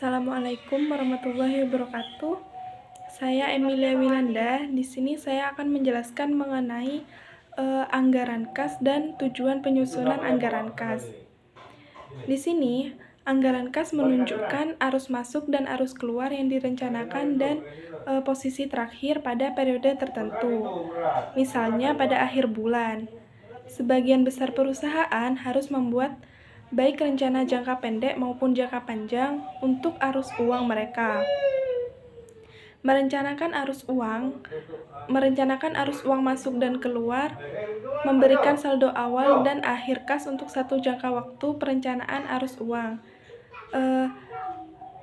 Assalamualaikum warahmatullahi wabarakatuh. Saya Emilia Wilanda. Di sini saya akan menjelaskan mengenai anggaran kas dan tujuan penyusunan anggaran kas. Di sini, anggaran kas menunjukkan arus masuk dan arus keluar yang direncanakan dan posisi terakhir pada periode tertentu. Misalnya pada akhir bulan. Sebagian besar perusahaan harus membuat baik rencana jangka pendek maupun jangka panjang untuk arus uang mereka. Merencanakan arus uang masuk dan keluar, memberikan saldo awal dan akhir kas untuk satu jangka waktu perencanaan arus uang,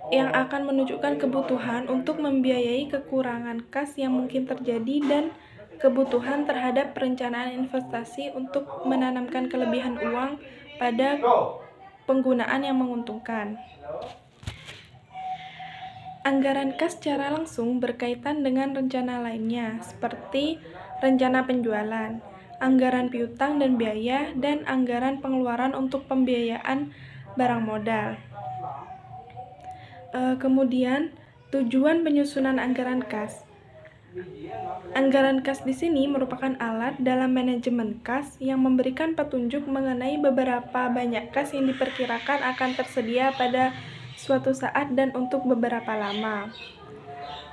yang akan menunjukkan kebutuhan untuk membiayai kekurangan kas yang mungkin terjadi dan kebutuhan terhadap perencanaan investasi untuk menanamkan kelebihan uang pada penggunaan yang menguntungkan. Anggaran kas secara langsung berkaitan dengan rencana lainnya, seperti rencana penjualan, anggaran piutang dan biaya, dan anggaran pengeluaran untuk pembiayaan barang modal. Kemudian, tujuan penyusunan anggaran kas. Anggaran kas di sini merupakan alat dalam manajemen kas yang memberikan petunjuk mengenai beberapa banyak kas yang diperkirakan akan tersedia pada suatu saat dan untuk beberapa lama.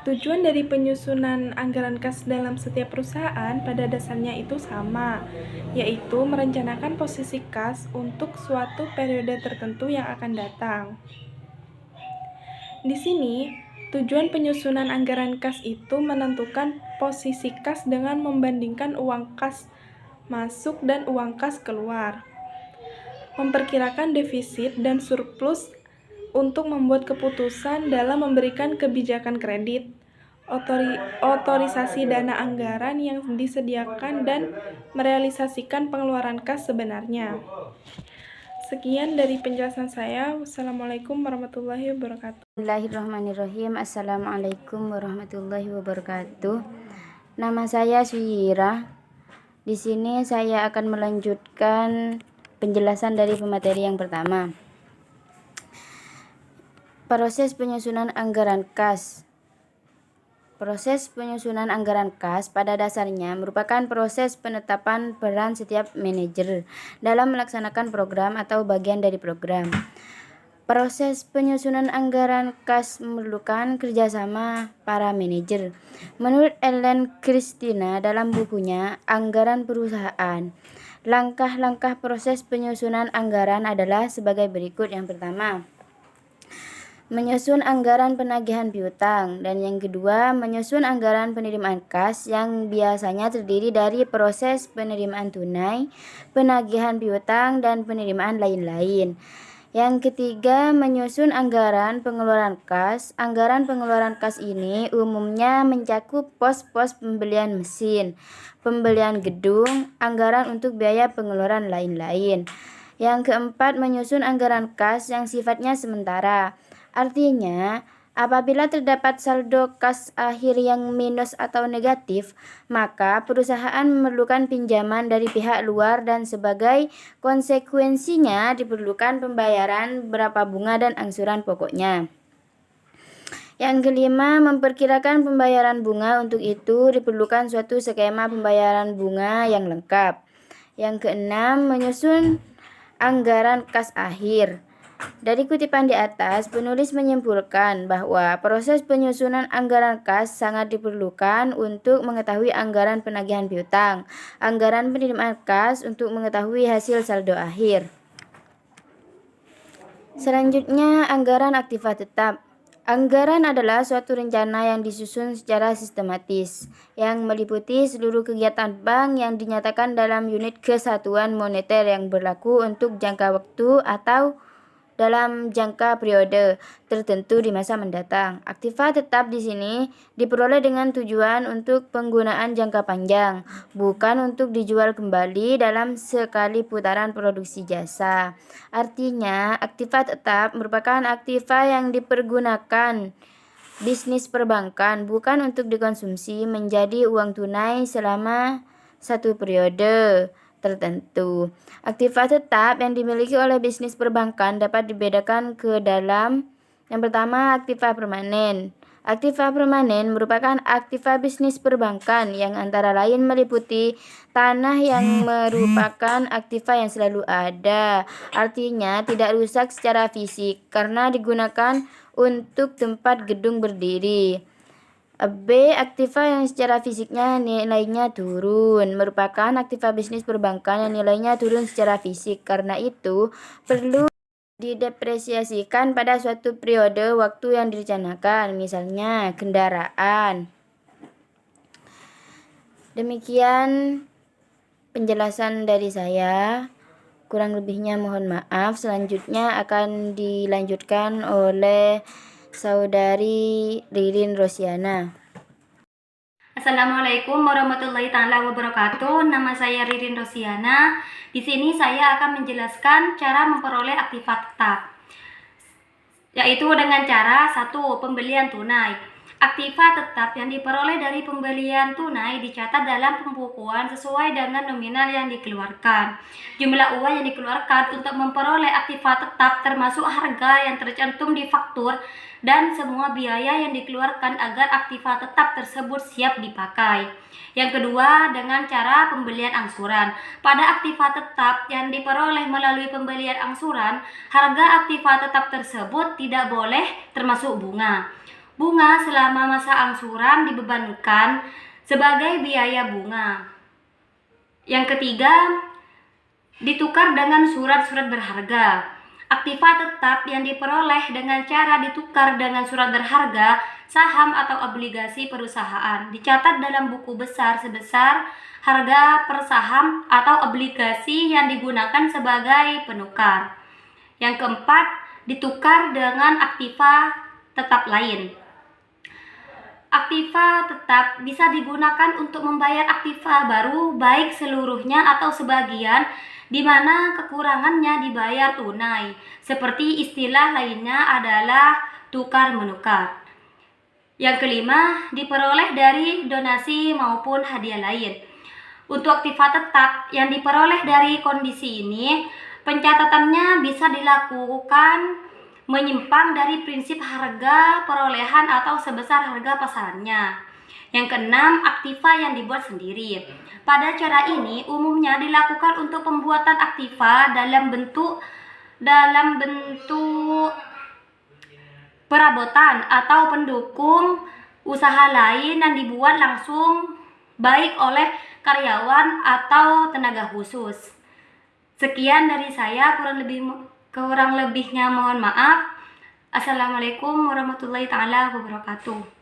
Tujuan dari penyusunan anggaran kas dalam setiap perusahaan pada dasarnya itu sama, yaitu merencanakan posisi kas untuk suatu periode tertentu yang akan datang. Di sini, tujuan penyusunan anggaran kas itu menentukan posisi kas dengan membandingkan uang kas masuk dan uang kas keluar. Memperkirakan defisit dan surplus untuk membuat keputusan dalam memberikan kebijakan kredit, otorisasi dana anggaran yang disediakan dan merealisasikan pengeluaran kas sebenarnya. Sekian dari penjelasan saya. Wassalamualaikum warahmatullahi wabarakatuh. Bismillahirrahmanirrahim. Assalamualaikum warahmatullahi wabarakatuh. Nama saya Suhira. Di sini saya akan melanjutkan penjelasan dari pemateri yang pertama. Proses penyusunan anggaran kas. Proses penyusunan anggaran kas pada dasarnya merupakan proses penetapan peran setiap manajer dalam melaksanakan program atau bagian dari program. Proses penyusunan anggaran kas memerlukan kerjasama para manajer. Menurut Ellen Christina dalam bukunya Anggaran Perusahaan, langkah-langkah proses penyusunan anggaran adalah sebagai berikut. Yang pertama, menyusun anggaran penagihan piutang, dan yang kedua, menyusun anggaran penerimaan kas yang biasanya terdiri dari proses penerimaan tunai, penagihan piutang, dan penerimaan lain-lain. Yang ketiga, menyusun anggaran pengeluaran kas. Anggaran pengeluaran kas ini umumnya mencakup pos-pos pembelian mesin, pembelian gedung, anggaran untuk biaya pengeluaran lain-lain. Yang keempat, menyusun anggaran kas yang sifatnya sementara. Artinya, apabila terdapat saldo kas akhir yang minus atau negatif, maka perusahaan memerlukan pinjaman dari pihak luar dan sebagai konsekuensinya diperlukan pembayaran berapa bunga dan angsuran pokoknya. Yang kelima, memperkirakan pembayaran bunga. Untuk itu diperlukan suatu skema pembayaran bunga yang lengkap. Yang keenam, menyusun anggaran kas akhir. Dari kutipan di atas, penulis menyimpulkan bahwa proses penyusunan anggaran kas sangat diperlukan untuk mengetahui anggaran penagihan piutang, anggaran penerimaan kas untuk mengetahui hasil saldo akhir. Selanjutnya, anggaran aktiva tetap. Anggaran adalah suatu rencana yang disusun secara sistematis, yang meliputi seluruh kegiatan bank yang dinyatakan dalam unit kesatuan moneter yang berlaku untuk jangka waktu atau dalam jangka periode tertentu di masa mendatang. Aktiva tetap di sini diperoleh dengan tujuan untuk penggunaan jangka panjang, bukan untuk dijual kembali dalam sekali putaran produksi jasa. Artinya, aktiva tetap merupakan aktiva yang dipergunakan bisnis perbankan, bukan untuk dikonsumsi menjadi uang tunai selama satu periode tertentu. Aktiva tetap yang dimiliki oleh bisnis perbankan dapat dibedakan ke dalam Yang pertama, aktiva permanen. Aktiva permanen merupakan aktiva bisnis perbankan yang antara lain meliputi tanah yang merupakan aktiva yang selalu ada. Artinya tidak rusak secara fisik karena digunakan untuk tempat gedung berdiri. B. Aktiva yang secara fisiknya nilainya turun merupakan aktiva bisnis perbankan yang nilainya turun secara fisik. Karena itu perlu didepresiasikan pada suatu periode waktu yang direncanakan, misalnya kendaraan. Demikian penjelasan dari saya. Kurang lebihnya mohon maaf. Selanjutnya akan dilanjutkan oleh Saudari Ririn Rosiana. Assalamualaikum warahmatullahi taala wabarakatuh. Nama saya Ririn Rosiana. Di sini saya akan menjelaskan cara memperoleh aktiva tetap, yaitu dengan cara 1. Pembelian tunai. Aktiva tetap yang diperoleh dari pembelian tunai dicatat dalam pembukuan sesuai dengan nominal yang dikeluarkan. Jumlah uang yang dikeluarkan untuk memperoleh aktiva tetap termasuk harga yang tercantum di faktur dan semua biaya yang dikeluarkan agar aktiva tetap tersebut siap dipakai. Yang kedua, dengan cara pembelian angsuran. Pada aktiva tetap yang diperoleh melalui pembelian angsuran, harga aktiva tetap tersebut tidak boleh termasuk bunga. Bunga selama masa angsuran dibebankan sebagai biaya bunga. Yang ketiga, ditukar dengan surat-surat berharga. Aktiva tetap yang diperoleh dengan cara ditukar dengan surat berharga, saham atau obligasi perusahaan dicatat dalam buku besar sebesar harga per saham atau obligasi yang digunakan sebagai penukar. Yang keempat, ditukar dengan aktiva tetap lain. Aktiva tetap bisa digunakan untuk membayar aktiva baru baik seluruhnya atau sebagian, di mana kekurangannya dibayar tunai. Seperti istilah lainnya adalah tukar-menukar. Yang kelima, diperoleh dari donasi maupun hadiah lain. Untuk aktiva tetap yang diperoleh dari kondisi ini, pencatatannya bisa dilakukan menyimpang dari prinsip harga perolehan atau sebesar harga pasarannya. Yang keenam, aktiva yang dibuat sendiri. Pada cara ini umumnya dilakukan untuk pembuatan aktiva dalam bentuk perabotan atau pendukung usaha lain yang dibuat langsung baik oleh karyawan atau tenaga khusus. Sekian dari saya, kurang lebihnya mohon maaf. Assalamualaikum warahmatullahi taala wabarakatuh.